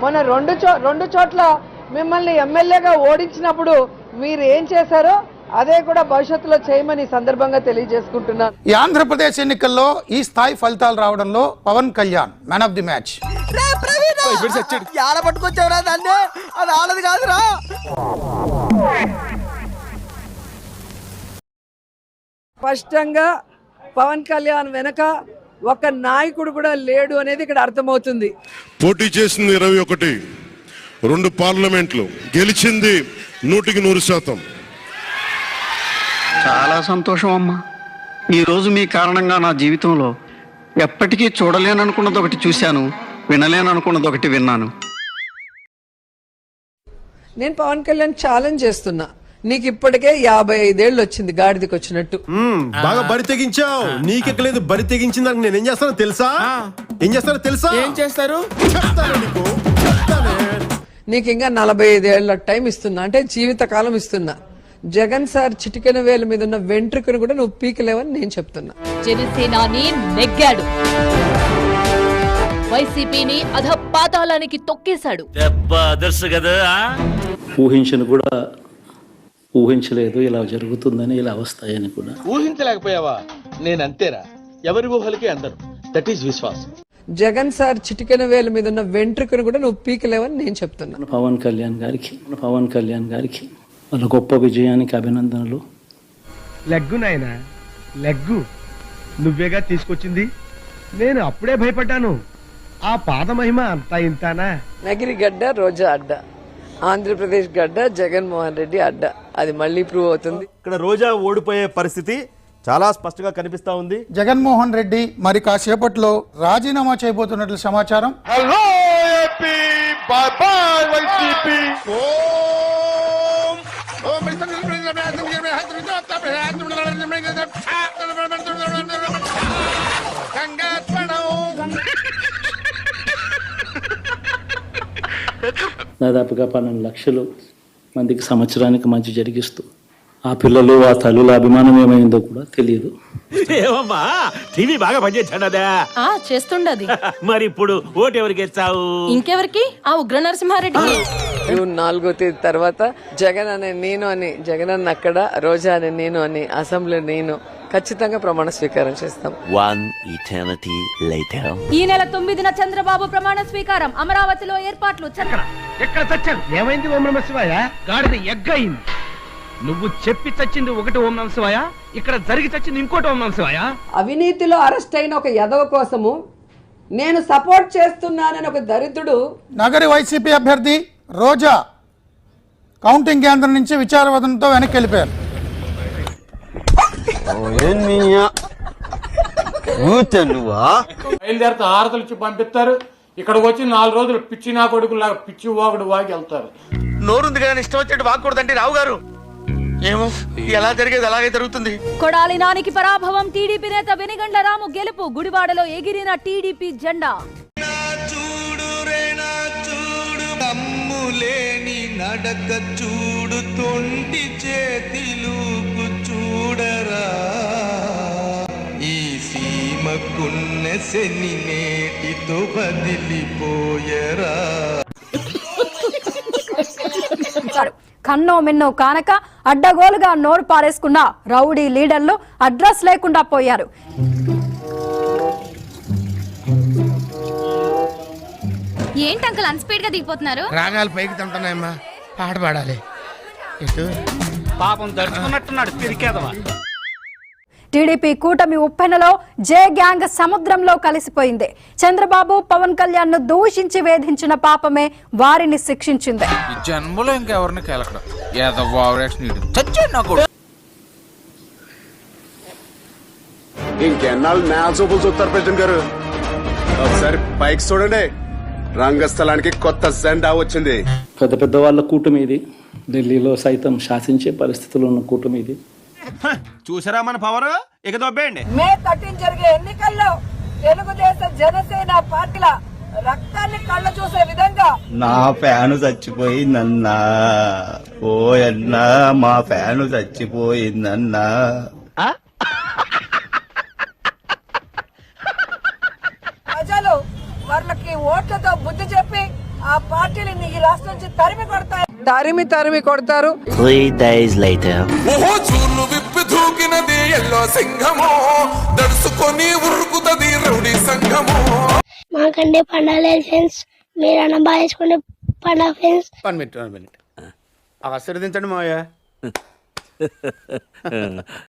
మొన్న రెండు చోట్ల మిమ్మల్ని ఎమ్మెల్యేగా ఓడించినప్పుడు మీరు ఏం చేశారో అదే కూడా భవిష్యత్తులో చేయమని సందర్భంగా తెలియజేసుకుంటున్నాను. ఈ ఆంధ్రప్రదేశ్ ఎన్నికల్లో ఈ స్థాయి ఫలితాలు రావడంలో Pawan Kalyan man of the match. పట్టుకొచ్చావురా దాన్ని, అది ఆడది కాదురా. స్పష్టంగా పవన్ కళ్యాణ్ వెనక ఒక నాయకుడు కూడా లేడు అనేది ఇక్కడ అర్థమవుతుంది. పోటీ చేసింది 21, 2 పార్లమెంట్లు గెలిచింది 100%. చాలా సంతోషం అమ్మా. ఈరోజు మీ కారణంగా నా జీవితంలో ఎప్పటికీ చూడలేననుకున్నది ఒకటి చూశాను, వినలేననుకున్నది ఒకటి విన్నాను. నేను పవన్ కళ్యాణ్ ఛాలెంజ్ చేస్తున్నా, నీకు ఇప్పటికే 55 ఏళ్ళు వచ్చింది గాడిదకి వచ్చినట్టు. బాగా బరి తెగించావు. నీకెక్కలేదు, బరి తెగించింది. నేను ఏం చేస్తానో తెలుసా? ఏం చేస్తారు? నీకు ఇంకా 45 ఏళ్ల టైం ఇస్తున్నా, అంటే జీవితకాలం ఇస్తున్నా. జగన్ సార్ చిటికెన వేల మీద ఉన్న వెంట్రుకను కూడా నువ్వు పీకలేవని నేను చెప్తున్నా. జనసేనాని నెగ్గాడు, వైసీపీని అధపాతాళానికి తొక్కేశాడు. ఊహించలేదు ఇలా జరుగుతుందని, ఇలా వస్తాయని కూడా ఊహించలేకపోయావా? నేను అంతేరా, ఎవరి ఊహలకి అందరు. దట్ ఈస్ విశ్వాసం. జగన్ సార్ చిటికెన వేల మీద ఉన్న వెంట్రుకను కూడా నువ్వు పీకలేవని నేను చెప్తున్నా. పవన్ కళ్యాణ్ గారికి వాళ్ళ గొప్ప విజయానికి అభినందనలు. లెగ్గు నాయనా, లెగ్గు నువ్వేగా తీసుకొచ్చింది. నేను అప్పుడే భయపడ్డాను. ఆ పాద మహిమ అంతా ఇంతానా? నగిరి గడ్డ రోజా అడ్డ, ఆంధ్రప్రదేశ్ గడ్డ జగన్మోహన్ రెడ్డి అడ్డ. అది మళ్ళీ ప్రూవ్ అవుతుంది. ఇక్కడ రోజా ఓడిపోయే పరిస్థితి చాలా స్పష్టంగా కనిపిస్తా ఉంది. జగన్మోహన్ రెడ్డి మరి కాసేపట్లో రాజీనామా చేయబోతున్నట్లు సమాచారం. Hello AP, by by YCP. దాదాపుగా 12 లక్షలు మందికి సంవత్సరానికి మంచి జరిగిస్తూ ఆ పిల్లలు, ఆ తల్లుల అభిమానం ఏమైందో కూడా తెలియదు. ఏమమ్మా, టీవీ బాగా పనిచేస్తాడా? చేస్తుండది. మరి ఇప్పుడు ఓటు ఎవరికి ఇస్తావు? ఇంకెవరికి? ఆ ఉగ్ర నరసింహారెడ్డి. జూన్ 4వ తేదీ తర్వాత జగన్ అనే నేను అని, జగన్ అన్న అక్కడ, రోజా అనే నేను అని, అసెంబ్లీ నేను ఖచ్చితంగా ప్రమాణ స్వీకారం చేస్తాం. ఈ నెల 9న చంద్రబాబు ప్రమాణ స్వీకారం. అమరావతిలో ఏర్పాట్లు. ఎక్కడ చచ్చాను? ఏమైంది? ఓం నమ శివాయ. గాడిద ఎగ్గయింది. నువ్వు చెప్పి చచ్చింది ఒకటి ఓం నమ శివాయ, ఇక్కడ జరిగి చచ్చింది ఇంకోటి ఓం నమ శివాయ. అవినీతిలో అరెస్ట్ అయిన ఒక యదవ కోసము నేను సపోర్ట్ చేస్తున్నానని ఒక దరిద్రుడు. నగరి వైసీపీ అభ్యర్థి రోజా కౌంటింగ్ కేంద్రం నుంచి విచారవదనంతో వెనక్కి వెళ్ళిపోయారు. బయలుదేరితే ఆరతలు ఇచ్చి పంపిస్తారు. ఇక్కడికి వచ్చి 4 రోజులు పిచ్చి నా కొడుకులాగా పిచ్చి వాగుడు వాగి వెళ్తారు. నోరుంది కానీ ఇష్టం వచ్చినట్టు వాగకూడదండి రావు గారు. ఏమో ఎలా జరిగేది అలాగే జరుగుతుంది. కొడాలి నానికి పరాభవం. టీడీపీ నేత వెనిగండ్ల రాము గెలుపు. గుడివాడలో ఎగిరిన టీడీపీ జెండా. లేని నడక చూడు, తొంటి చేతిలుకు చూడరా, ఈ సీమకున్న శని నేటితో బదిలిపోయరా. కన్నో మిన్నో కానక అడ్డగోలుగా నోరు పారేసుకున్న రౌడీ లీడర్లు అడ్రస్ లేకుండా పోయారు. ఏంటి అంకుల్ అన్స్పీడ్ గా దిగిపోతున్నారు? రాగాలు పైకి తింటున్నాయమ్మా, పాట పాడాలి. పాపం దడుచుకున్నట్టున్నాడు పిరికేదవా. టీడీపీ కూటమి ఉప్పెనలో జే గ్యాంగ్ సముద్రంలో కలిసిపోయింది. చంద్రబాబు, పవన్ కళ్యాణ్ ను దూషించి వేధించిన పాపమే వారిని శిక్షించింది. ఈ జన్మలో ఇంకెవరిని కేలకడం ఇంకెన్నాళ్ళు న్యాసోపులు చూస్తారు ప్రెసిడెంట్ గారు. ఒకసారి పైకి చూడండి, రంగస్థలానికి కొత్త జెండా వచ్చింది. పెద్ద పెద్ద వాళ్ళ కూటమి ఇది. ఢిల్లీలో సైతం శాసించే పరిస్థితుల్లో ఉన్న కూటమి ఇది. చూసారా మన పవర్? ఇక దొబ్బేయండి. మే 13 జరిగే ఎన్నికల్లో తెలుగుదేశం జనసేన పార్టీల రక్తాన్ని కళ్ళ చూసే విధంగా నా ఫ్యాను చచ్చిపోయిందన్నా, ఓయన్నా మా ఫ్యాను చచ్చిపోయిందన్నా. ప్రజలు వాళ్ళకి ఓట్లతో బుద్ధి చెప్పి ఆ పార్టీని ఈ రాష్ట్రం నుంచి తరిమి కొడతారు. 3 days later. ఓహో చూలు విప్పి దూకినది ఎల్లో సింహము దడుసుకొని ఉరుకుతది రౌడీ సంఘము. మాకంటే పండాలి ఫ్రెండ్స్, మీరన్నా బాగా వేసుకుంటే పండగ ఫ్రెండ్స్. 1 minute. ఆశీర్వదించండి మావయ్య.